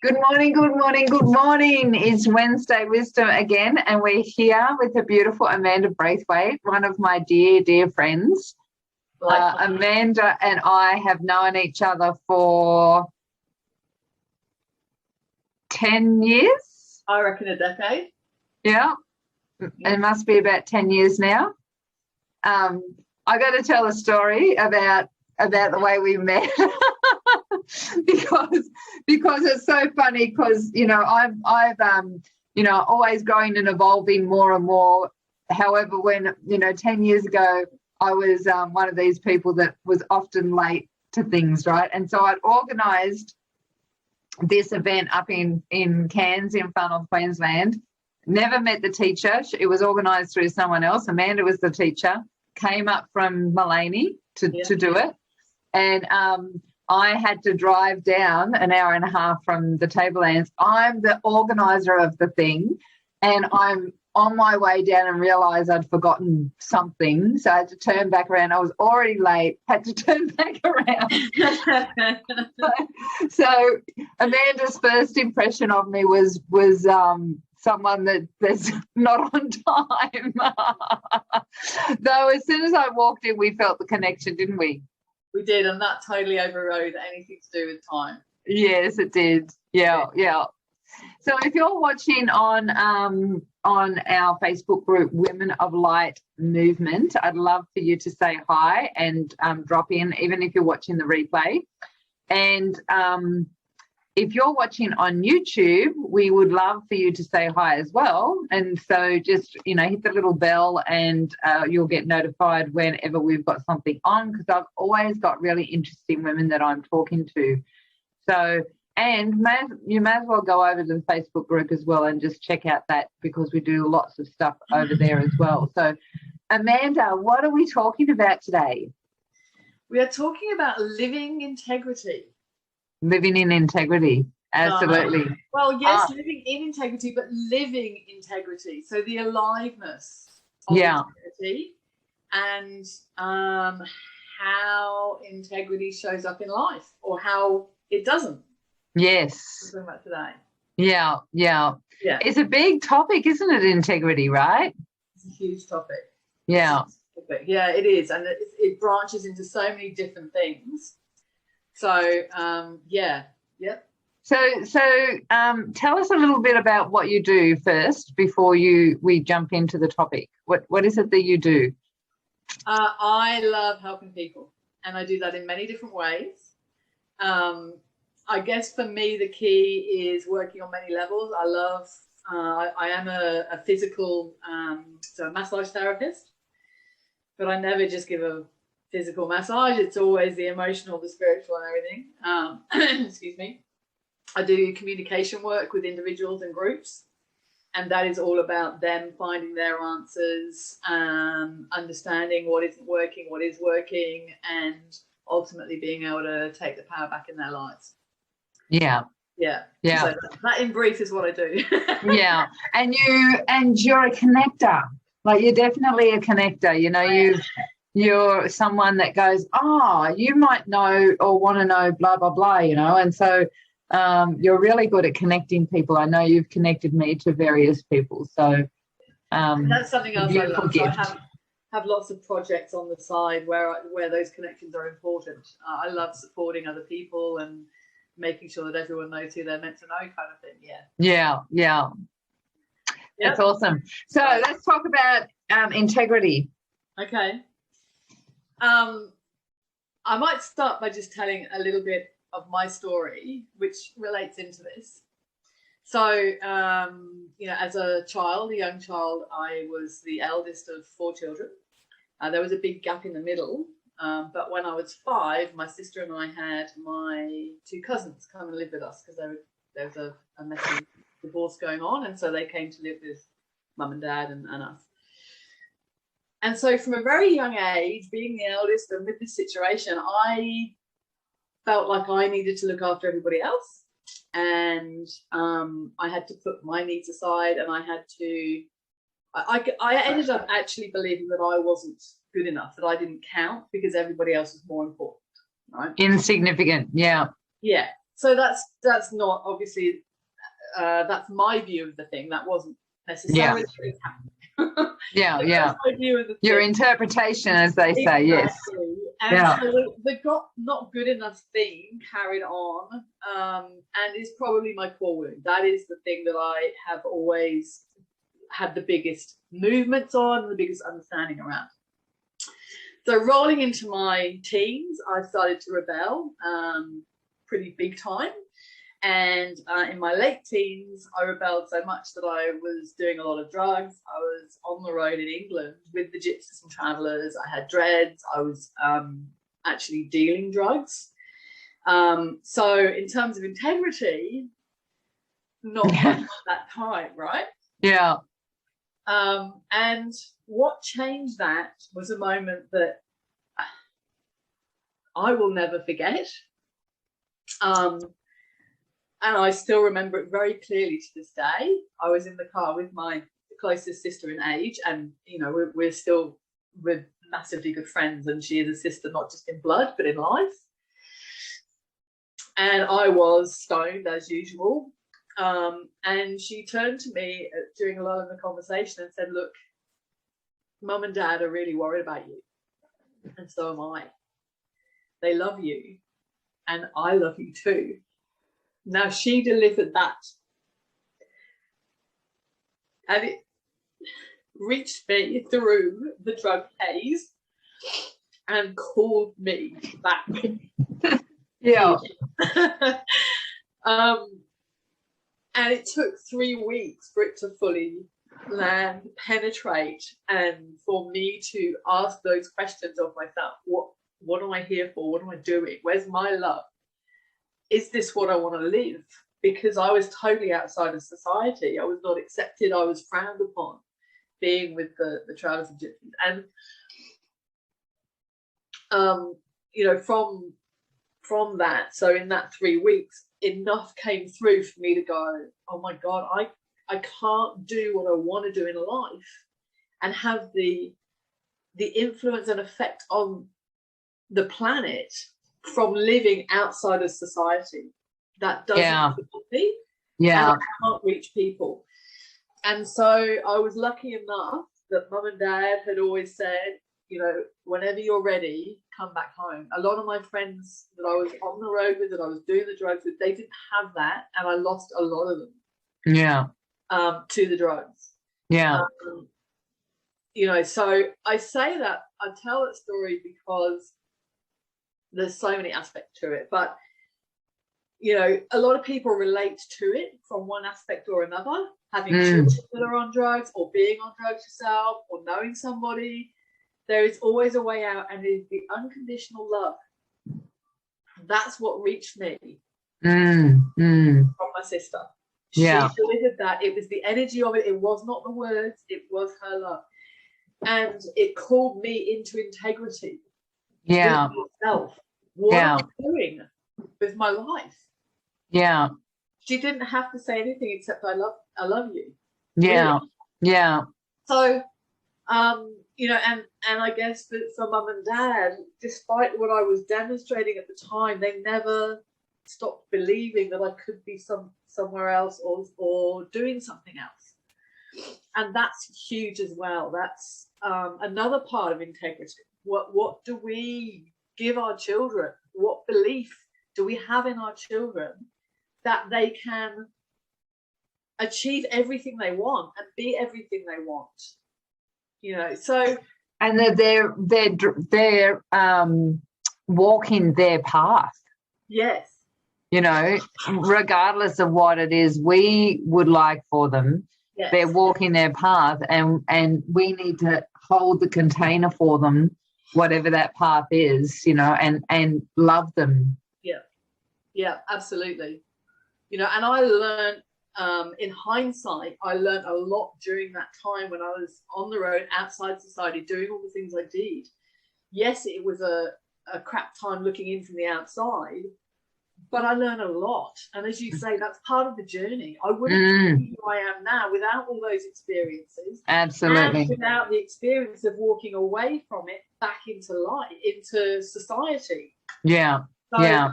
Good morning, good morning, good morning. It's Wednesday Wisdom again, and we're here with the beautiful Amanda Braithwaite, one of my dear, dear friends. Amanda and I have known each other for 10 years. I reckon a decade. Yeah, it must be about 10 years now. I got to tell a story about the way we met. because it's so funny because I've always growing and evolving more and more. However, when 10 years ago I was one of these people that was often late to things, right? And so I'd organised this event up in Cairns in far north Queensland. Never met the teacher. It was organised through someone else. Amanda was the teacher. Came up from Mullaney to do it, and I had to drive down an hour and a half from the Tablelands. I'm the organiser of the thing, and I'm on my way down and realised I'd forgotten something, so I had to turn back around. I was already late, had to turn back around. So Amanda's first impression of me was someone that's not on time. Though as soon as I walked in, we felt the connection, didn't we? We did, and that totally overrode anything to do with time. Yes, it did. Yeah. So if you're watching on our Facebook group, Women of Light Movement, I'd love for you to say hi and drop in, even if you're watching the replay. And if you're watching on YouTube, we would love for you to say hi as well. And so just, hit the little bell and you'll get notified whenever we've got something on, because I've always got really interesting women that I'm talking to. So, and you may as well go over to the Facebook group as well and just check out that, because we do lots of stuff over there as well. So, Amanda, what are we talking about today? We are talking about living integrity. Living in integrity, absolutely. Well, yes, living in integrity, but living integrity. So the aliveness of integrity and how integrity shows up in life, or how it doesn't. Yes. We're talking about today. Yeah. It's a big topic, isn't it, integrity, right? It's a huge topic. Yeah. Yeah, it is. And it branches into so many different things. So, So, tell us a little bit about what you do first before we jump into the topic. What is it that you do? I love helping people, and I do that in many different ways. I guess for me, the key is working on many levels. I am a physical, so a massage therapist, but I never just give a physical massage. It's always the emotional, the spiritual, and everything. Excuse me. I do communication work with individuals and groups, and that is all about them finding their answers, understanding what isn't working, what is working, and ultimately being able to take the power back in their lives. Yeah. So that in brief is what I do. Yeah. And you're a connector. Like, you're definitely a connector. You're someone that goes, you might know or want to know blah, blah, blah, and so you're really good at connecting people. I know you've connected me to various people. So that's something else I love. Gift. So I have lots of projects on the side where those connections are important. I love supporting other people and making sure that everyone knows who they're meant to know, kind of thing. Yeah. That's awesome. So let's talk about integrity. Okay. I might start by just telling a little bit of my story, which relates into this. So, as a young child, I was the eldest of 4 children. There was a big gap in the middle. But when I was 5, my sister and I had my 2 cousins come and live with us, because there was a messy divorce going on. And so they came to live with mum and dad and us. And so from a very young age, being the eldest and with this situation, I felt like I needed to look after everybody else. And I had to put my needs aside, and I ended up actually believing that I wasn't good enough, that I didn't count because everybody else was more important, right? Insignificant, yeah. Yeah. So that's not obviously that's my view of the thing. That wasn't necessarily Yeah. That's my view of the Your thing. interpretation, as they say. Yes. And so the got not good enough theme carried on, and is probably my core wound. That is the thing that I have always had the biggest movements on, the biggest understanding around. So rolling into my teens, I started to rebel pretty big time. And in my late teens, I rebelled so much that I was doing a lot of drugs. I was on the road in England with the gypsies and travellers. I had dreads. I was actually dealing drugs. So in terms of integrity, not much at that time, right? Yeah. And what changed that was a moment that I will never forget. And I still remember it very clearly to this day. I was in the car with my closest sister in age, and we're massively good friends, and she is a sister not just in blood but in life. And I was stoned as usual, and she turned to me during a lot of the conversation and said, "Look, Mum and Dad are really worried about you, and so am I. They love you, and I love you too." Now, she delivered that, and it reached me through the drug haze and called me back. Yeah. And it took 3 weeks for it to fully land, penetrate, and for me to ask those questions of myself. What am I here for? What am I doing? Where's my love? Is this what I want to live? Because I was totally outside of society. I was not accepted. I was frowned upon being with the travellers and gypsies. And, from that, so in that 3 weeks, enough came through for me to go, oh my God, I can't do what I want to do in life and have the influence and effect on the planet from living outside of society. That doesn't help me. Yeah. And I can't reach people. And so I was lucky enough that Mum and Dad had always said, whenever you're ready, come back home. A lot of my friends that I was on the road with, that I was doing the drugs with, they didn't have that, and I lost a lot of them. Yeah. To the drugs. Yeah. So I say that, I tell that story because there's so many aspects to it, but a lot of people relate to it from one aspect or another, having children that are on drugs, or being on drugs yourself, or knowing somebody. There is always a way out, and it is the unconditional love. That's what reached me from my sister. Yeah. She delivered that. It was the energy of it. It was not the words. It was her love. And it called me into integrity. Yeah. With myself. What am I doing with my life? Yeah. She didn't have to say anything except I love you. Yeah. Really. Yeah. So and I guess that for Mum and Dad, despite what I was demonstrating at the time, they never stopped believing that I could be somewhere else or doing something else. And that's huge as well. That's another part of integrity. What do we give our children? What belief do we have in our children that they can achieve everything they want and be everything they want? So, and that they're walking their path. Yes. Regardless of what it is we would like for them, yes. They're walking their path, and we need to hold the container for them, whatever that path is, and love them. Yeah, absolutely. And I learned, in hindsight, I learned a lot during that time when I was on the road outside society doing all the things I did. Yes, it was a crap time looking in from the outside, but I learned a lot. And as you say, that's part of the journey. I wouldn't be who I am now without all those experiences. Absolutely. And without the experience of walking away from it back into life, into society. Yeah. So,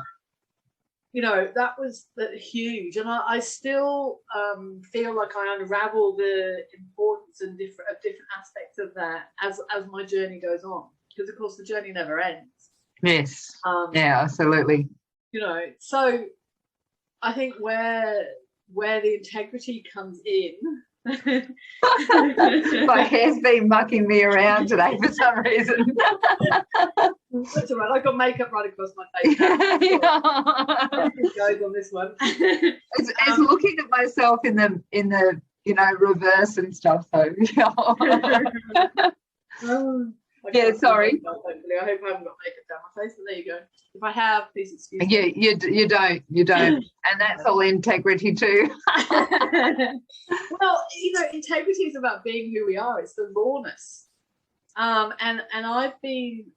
that was huge. And I still feel like I unravel the importance and different aspects of that as my journey goes on, because of course the journey never ends. Yes. Yeah, absolutely. So I think where the integrity comes in. My hair's been mucking me around today for some reason. That's all right. I got makeup right across my face. Goes on this one. It's looking at myself in the reverse and stuff. So yeah, sorry. I hope I haven't got makeup down my face, but there you go. If I have, please excuse me. You don't, and that's all integrity too. Well, integrity is about being who we are. It's the rawness, and I've been,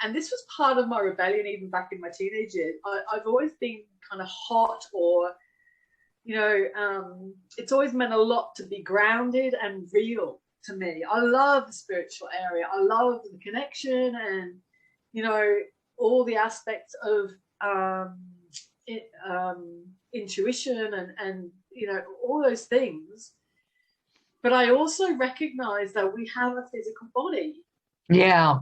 and this was part of my rebellion even back in my teenage years. I've always been kind of hot, or it's always meant a lot to be grounded and real. To me, I love the spiritual area. I love the connection and all the aspects of intuition and all those things. But I also recognize that we have a physical body. Yeah,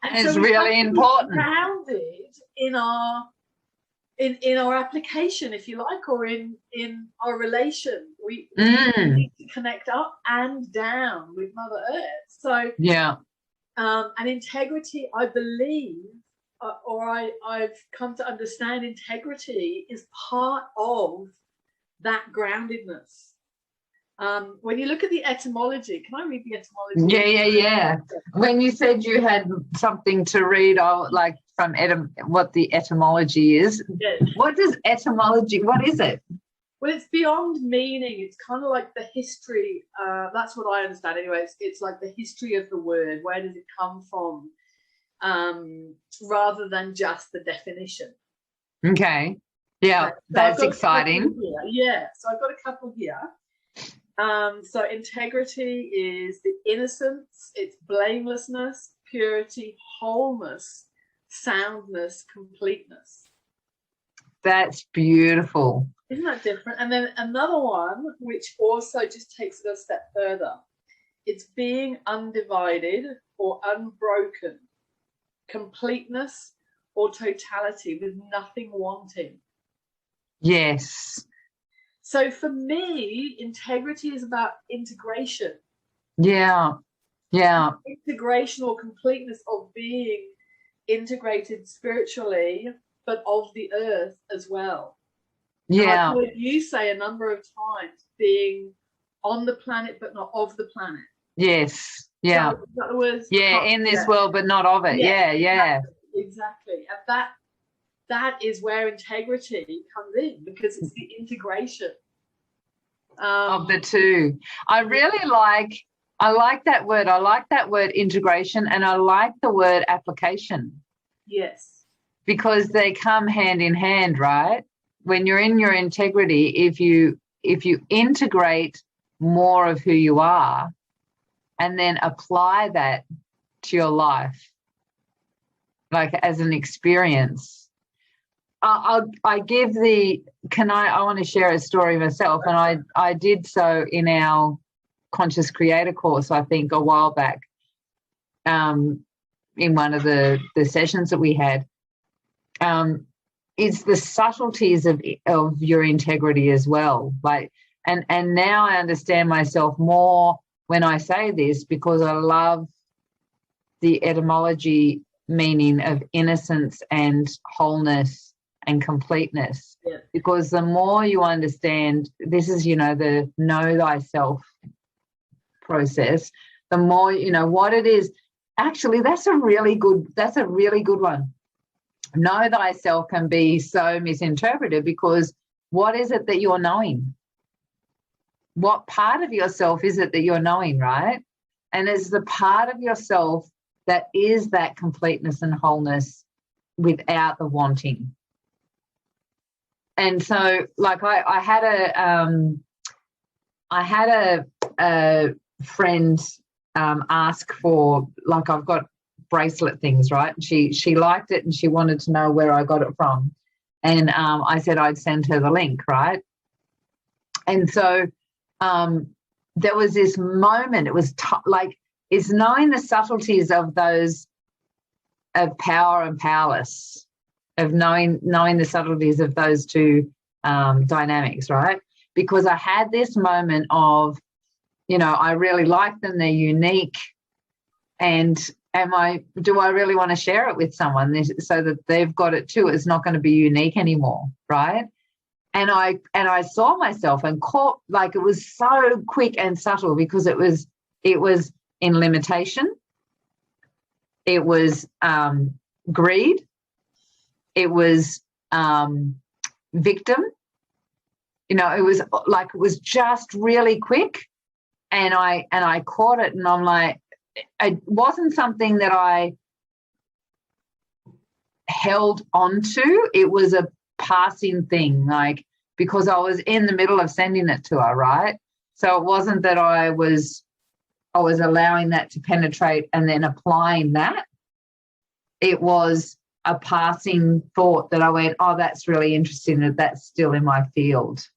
and it's really important. Grounded in our application, if you like, or in our relation. We need to connect up and down with Mother Earth. So yeah, and integrity, I believe, I've come to understand, integrity is part of that groundedness. When you look at the etymology, can I read the etymology? Yeah. When you said you had something to read, like from what the etymology is. Yes. What does etymology? What is it? Well, it's beyond meaning. It's kind of like the history. That's what I understand. Anyway, it's like the history of the word. Where does it come from? Rather than just the definition. Okay. Yeah, so that's exciting. Yeah. So I've got a couple here. So integrity is the innocence, it's blamelessness, purity, wholeness, soundness, completeness. That's beautiful. Isn't that different? And then another one, which also just takes it a step further. It's being undivided or unbroken, completeness or totality with nothing wanting. Yes. So for me, integrity is about integration. Yeah. Integration or completeness of being integrated spiritually, but of the earth as well. Yeah. I've heard you say a number of times being on the planet, but not of the planet. Yes. Yeah. So in other words, in this world, but not of it. Yeah. Exactly. And that is where integrity comes in, because it's the integration of the two. I like that word. I like that word integration, and I like the word application. Yes. Because they come hand in hand, right? When you're in your integrity, if you integrate more of who you are and then apply that to your life, like as an experience. I want to share a story myself, and I did so in our Conscious Creator course, I think a while back, in one of the sessions that we had. It's the subtleties of your integrity as well. Like, and now I understand myself more when I say this, because I love the etymology meaning of innocence and wholeness and completeness. Yeah. Because the more you understand, this is, the know thyself process, the more what it is. Actually, that's a really good one. Know thyself can be so misinterpreted, because what is it that you're knowing? What part of yourself is it that you're knowing, right? And it's the part of yourself that is that completeness and wholeness without the wanting. And so, like, I had a friend ask for, like, I've got bracelet things, right? She liked it and she wanted to know where I got it from. And I said I'd send her the link, right? And so there was this moment. It was like, it's knowing the subtleties of those, of power and powerless, of knowing the subtleties of those two dynamics, right? Because I had this moment of, you know, I really like them, they're unique, and do I really want to share it with someone so that they've got it too? It's not going to be unique anymore, right? And I saw myself and caught, like, it was so quick and subtle, because it was in limitation, it was greed, it was victim, you know, it was like, it was just really quick, and I caught it, and I'm like, it wasn't something that I held onto. It was a passing thing, like, because I was in the middle of sending it to her, right? So it wasn't that I was allowing that to penetrate and then applying that. It was a passing thought that I went, oh, that's really interesting, that that's still in my field.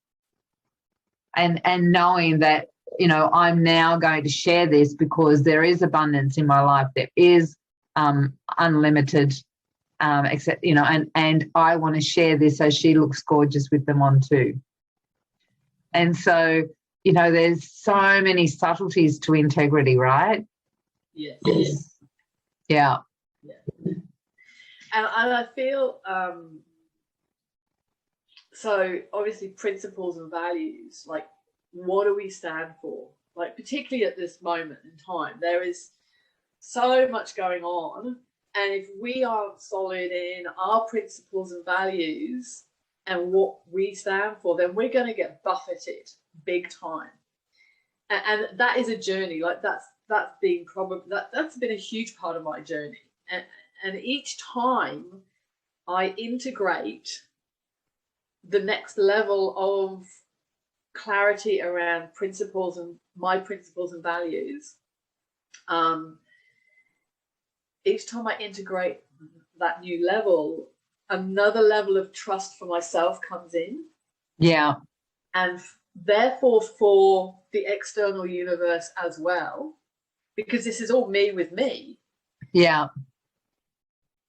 And knowing that, you know, I'm now going to share this because there is abundance in my life. There is unlimited, except, you know, and I want to share this so she looks gorgeous with them on too. And so, you know, there's so many subtleties to integrity, right? Yes. Yeah. Yeah. And I feel, so obviously principles and values, like, what do we stand for? Like, particularly at this moment in time, there is so much going on. And if we aren't solid in our principles and values and what we stand for, then we're going to get buffeted big time. And that is a journey. Like, that's been that's been a huge part of my journey. And each time I integrate the next level of clarity around principles and my principles and values, each time I integrate that new level, another level of trust for myself comes in. Yeah. And therefore for the external universe as well, because this is all me with me. Yeah.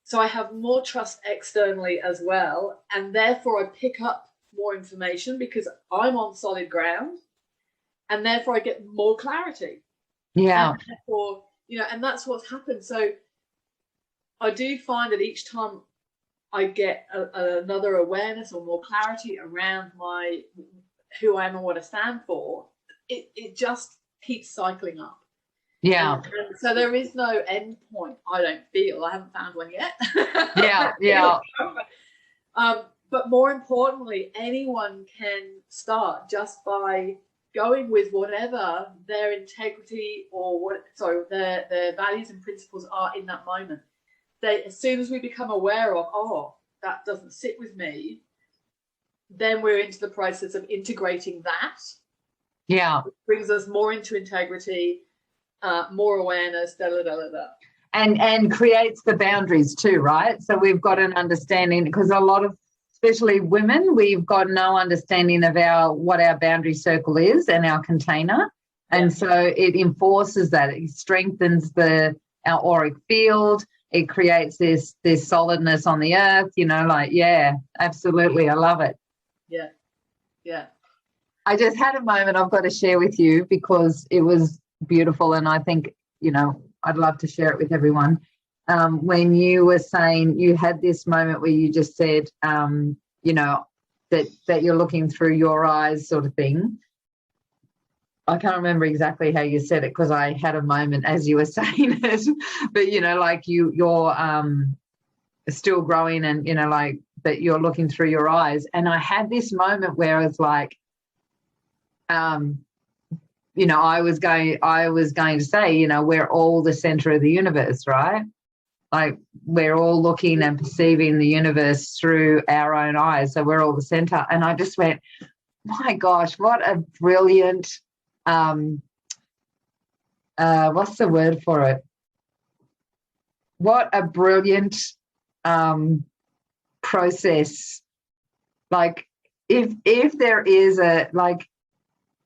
So I have more trust externally as well, and therefore I pick up more information because I'm on solid ground, and therefore I get more clarity. Yeah. And therefore, you know, and that's what's happened. So I do find that each time I get another awareness or more clarity around who I am and what I stand for, it just keeps cycling up. Yeah. And so there is no end point, I don't feel. I haven't found one yet. Yeah. Yeah. But more importantly, anyone can start just by going with whatever their integrity or their values and principles are in that moment. As soon as we become aware of, oh, that doesn't sit with me, then we're into the process of integrating that. Yeah. Which brings us more into integrity, more awareness, and creates the boundaries too, right? So we've got an understanding, because a lot of, especially women, we've got no understanding of what our boundary circle is and our container. And so it enforces that. It strengthens our auric field. It creates this solidness on the earth, you know, like, yeah, absolutely. I love it. Yeah. Yeah. I just had a moment I've got to share with you because it was beautiful, and I think, you know, I'd love to share it with everyone. When you were saying you had this moment where you just said, you know, that you're looking through your eyes sort of thing. I can't remember exactly how you said it because I had a moment as you were saying it, but, you know, like you're still growing, and, you know, like that you're looking through your eyes. And I had this moment where it's like, you know, I was going to say, you know, we're all the center of the universe, right? Like, we're all looking and perceiving the universe through our own eyes. So we're all the center. And I just went, my gosh, what a brilliant, what's the word for it? What a brilliant process Like, if there is a, like,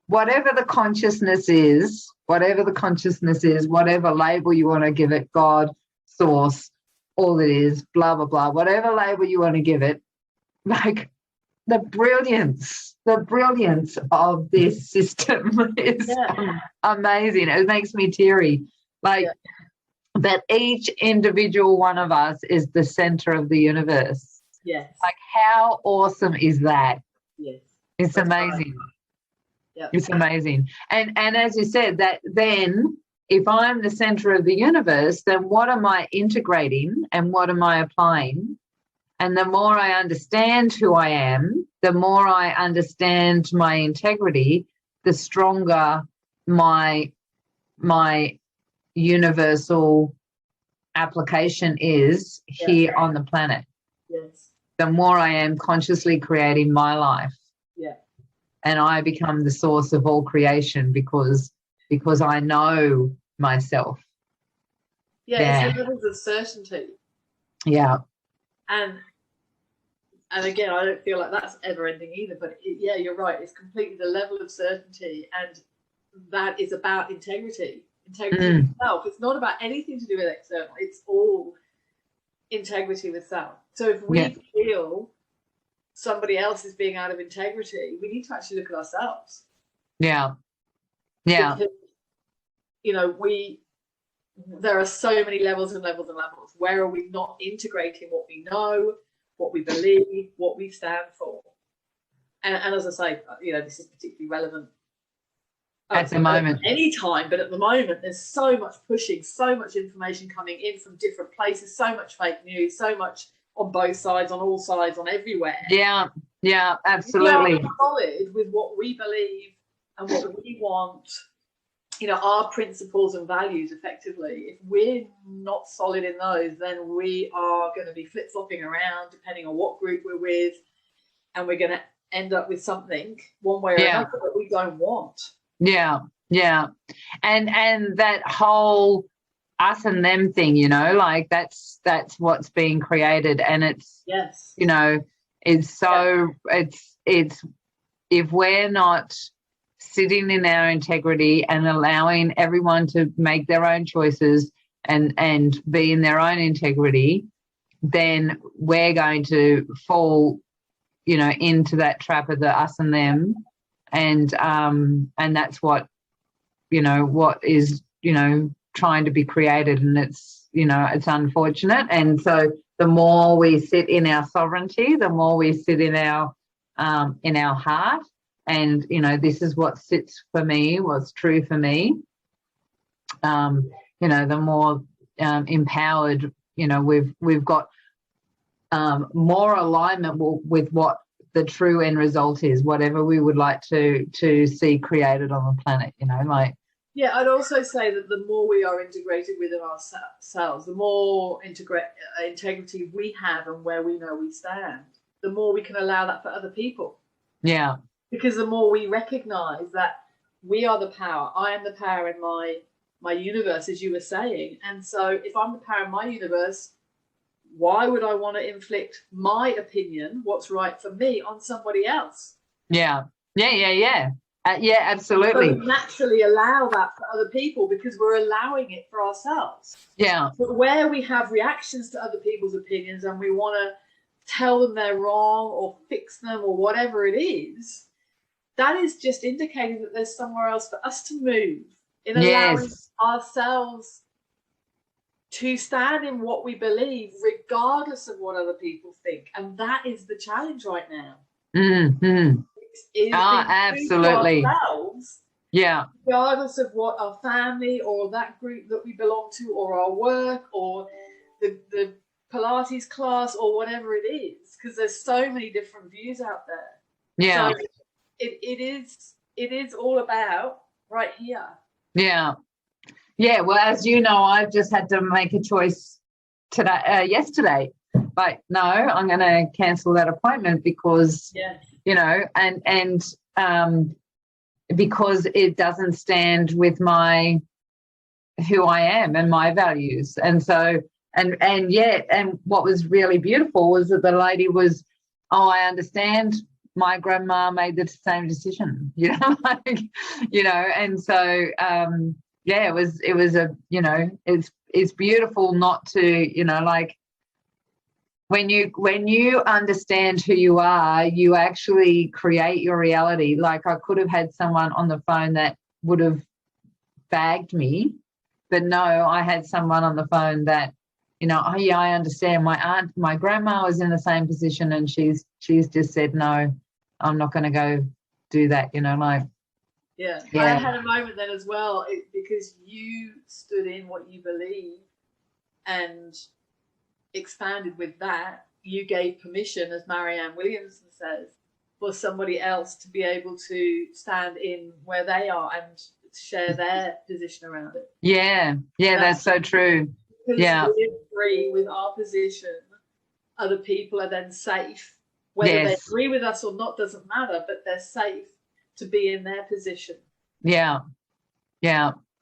whatever the consciousness is, whatever label you want to give it, God, source, all it is, blah, blah, blah, whatever label you want to give it, like, the brilliance of this system is amazing. It makes me teary. Like, that each individual one of us is the center of the universe. Yes. Like, how awesome is that? Yes. It's That's amazing. Right. Yep. It's amazing. And as you said, that then if I'm the center of the universe, then what am I integrating and what am I applying? And the more I understand who I am, the more I understand my integrity, the stronger my universal application is here on the planet. Yes. The more I am consciously creating my life. Yeah. And I become the source of all creation because I know myself. Yeah, it's levels of certainty. Yeah. And again, I don't feel like that's ever ending either, but you're right. It's completely the level of certainty, and that is about integrity itself. It's not about anything to do with external. It's all integrity with self. So if we feel somebody else is being out of integrity, we need to actually look at ourselves. Yeah. Yeah. Because, there are so many levels and levels and levels. Where are we not integrating what we know, what we believe, what we stand for? And as I say, this is particularly relevant at the moment. Any time, but at the moment, there's so much pushing, so much information coming in from different places, so much fake news, so much on both sides, on all sides, on everywhere. Yeah, absolutely. We are solid with what we believe and what we want. Our principles and values, effectively. If we're not solid in those, then we are going to be flip-flopping around depending on what group we're with, and we're going to end up with something one way or another that we don't want. Yeah. And that whole us and them thing, like that's what's being created, and it's it's so it's if we're not sitting in our integrity and allowing everyone to make their own choices and be in their own integrity, then we're going to fall, into that trap of the us and them. And that's what, what is, trying to be created. And it's, it's unfortunate. And so the more we sit in our sovereignty, the more we sit in our heart, and, this is what sits for me, what's true for me, the more empowered, we've got more alignment with what the true end result is, whatever we would like to see created on the planet, Yeah, I'd also say that the more we are integrated within ourselves, the more integrity we have and where we know we stand, the more we can allow that for other people. Yeah. Because the more we recognize that we are the power, I am the power in my universe, as you were saying. And so if I'm the power in my universe, why would I want to inflict my opinion, what's right for me, on somebody else? Yeah, absolutely. So we naturally allow that for other people because we're allowing it for ourselves. Yeah. But where we have reactions to other people's opinions and we want to tell them they're wrong or fix them or whatever it is, that is just indicating that there's somewhere else for us to move in allowing ourselves to stand in what we believe, regardless of what other people think. And that is the challenge right now. Mm-hmm. Absolutely. Ourselves, regardless of what our family or that group that we belong to, or our work, or the Pilates class, or whatever it is, because there's so many different views out there. Yeah. So it is all about right here. Yeah. Yeah, well, as you know, I've just had to make a choice yesterday. But no, I'm going to cancel that appointment because, and because it doesn't stand with who I am and my values. And so, and what was really beautiful was that the lady was oh, I understand my grandma made the same decision, you know, like, you know, and so yeah, it was a, you know, it's beautiful not to, you know, like when you understand who you are, you actually create your reality. Like I could have had someone on the phone that would have bagged me, but no, I had someone on the phone that, you know, oh yeah, I understand. My grandma was in the same position, and she's just said, no, I'm not going to go do that, you know, like. Yeah. Yeah. I had a moment then as well, because you stood in what you believe and expanded with that. You gave permission, as Marianne Williamson says, for somebody else to be able to stand in where they are and share their position around it. Yeah, that's so true. Because Yeah, we agree with our position, other people are then safe. Whether they yes, agree with us or not doesn't matter, but they're safe to be in their position. yeah,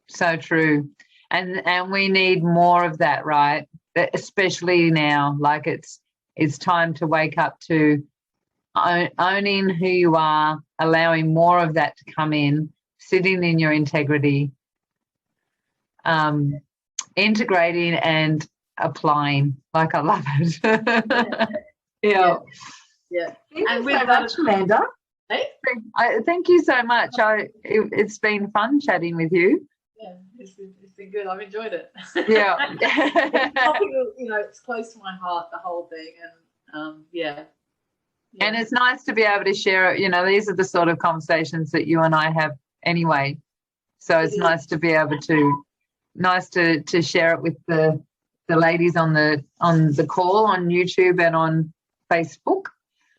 so true. And we need more of that, right? Especially now, like it's time to wake up to owning who you are, allowing more of that to come in, sitting in your integrity, integrating and applying. Like I love it. Yeah. Thank you so much, Amanda. Hey? Thank you so much. It's been fun chatting with you. Yeah, it's been good. I've enjoyed it. Yeah. You know, it's close to my heart, the whole thing, and yeah. And it's nice to be able to share it. You know, these are the sort of conversations that you and I have anyway. So it's nice to be able to share it with the ladies on the call on YouTube and on Facebook.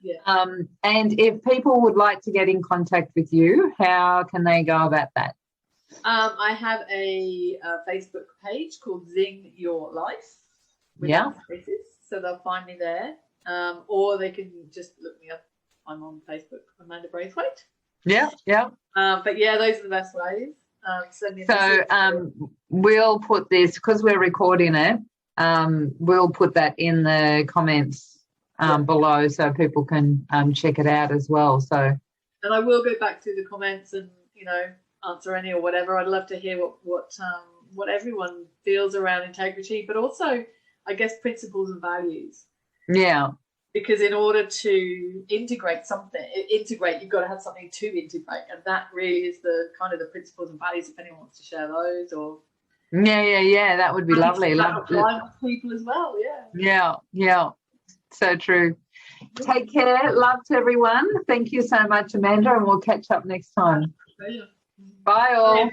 Yeah. And if people would like to get in contact with you, how can they go about that? I have a Facebook page called Zing Your Life. Yeah. Spaces, so they'll find me there. Or they can just look me up. I'm on Facebook, Amanda Braithwaite. Yeah. But yeah, those are the best ways. Send me a message. We'll put this, because we're recording it, we'll put that in the comments below so people can check it out as well. So, and I will go back through the comments and, you know, answer any or whatever. I'd love to hear what everyone feels around integrity, but also, I guess, principles and values. Yeah. Because in order to integrate, you've got to have something to integrate, and that really is the kind of the principles and values. If anyone wants to share those, or yeah, that would be lovely. Apply with people as well. Yeah. So true. Take care. Love to everyone. Thank you so much, Amanda, and we'll catch up next time. Bye all.